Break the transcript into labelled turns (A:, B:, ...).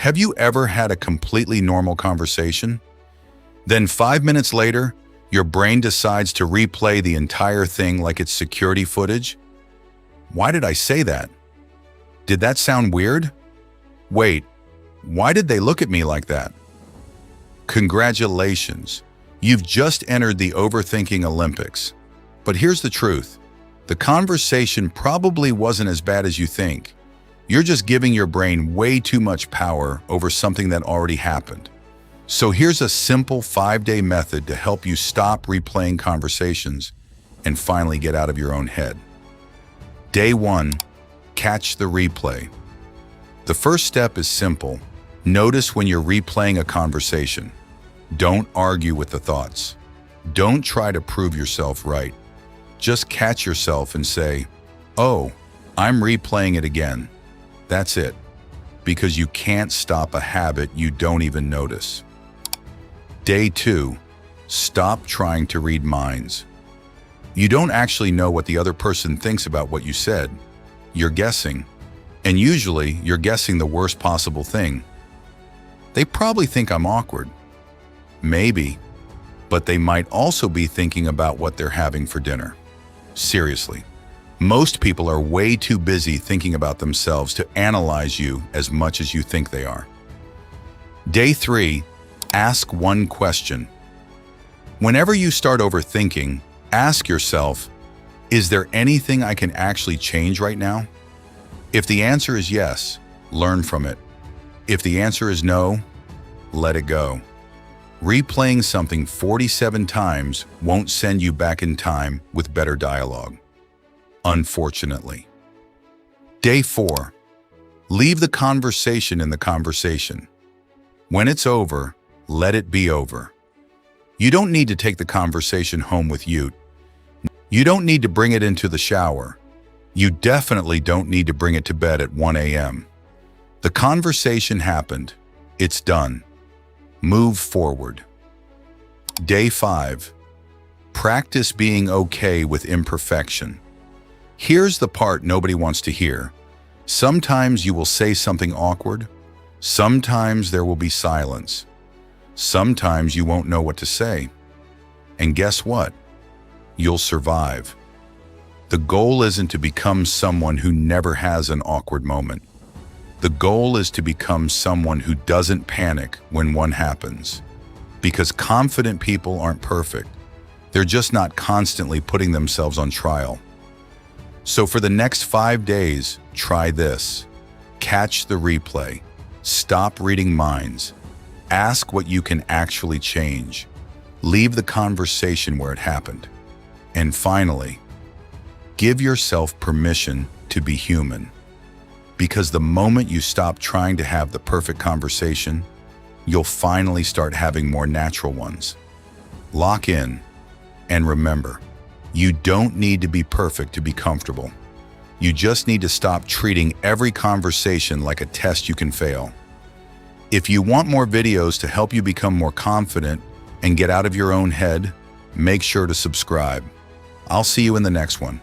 A: Have you ever had a completely normal conversation? Then 5 minutes later, your brain decides to replay the entire thing like it's security footage? Why did I say that? Did that sound weird? Wait, why did they look at me like that? Congratulations, you've just entered the Overthinking Olympics. But here's the truth. The conversation probably wasn't as bad as you think. You're just giving your brain way too much power over something that already happened. So here's a simple 5-day method to help you stop replaying conversations and finally get out of your own head. Day 1, catch the replay. The first step is simple. Notice when you're replaying a conversation. Don't argue with the thoughts. Don't try to prove yourself right. Just catch yourself and say, "Oh, I'm replaying it again." That's it, because you can't stop a habit you don't even notice. Day 2, stop trying to read minds. You don't actually know what the other person thinks about what you said. You're guessing, and usually you're guessing the worst possible thing. They probably think I'm awkward. Maybe, but they might also be thinking about what they're having for dinner. Seriously. Most people are way too busy thinking about themselves to analyze you as much as you think they are. Day 3, ask one question. Whenever you start overthinking, ask yourself, is there anything I can actually change right now? If the answer is yes, learn from it. If the answer is no, let it go. Replaying something 47 times won't send you back in time with better dialogue. Unfortunately. Day 4, leave the conversation in the conversation. When it's over, let it be over. You don't need to take the conversation home with you. You don't need to bring it into the shower. You definitely don't need to bring it to bed at 1 a.m. The conversation happened. It's done. Move forward. Day 5, practice being okay with imperfection. Here's the part nobody wants to hear. Sometimes you will say something awkward. Sometimes there will be silence. Sometimes you won't know what to say. And guess what? You'll survive. The goal isn't to become someone who never has an awkward moment. The goal is to become someone who doesn't panic when one happens. Because confident people aren't perfect. They're just not constantly putting themselves on trial. So for the next 5 days, try this. Catch the replay. Stop reading minds. Ask what you can actually change. Leave the conversation where it happened. And finally, give yourself permission to be human. Because the moment you stop trying to have the perfect conversation, you'll finally start having more natural ones. Lock in, and remember, you don't need to be perfect to be comfortable. You just need to stop treating every conversation like a test you can fail. If you want more videos to help you become more confident and get out of your own head, make sure to subscribe. I'll see you in the next one.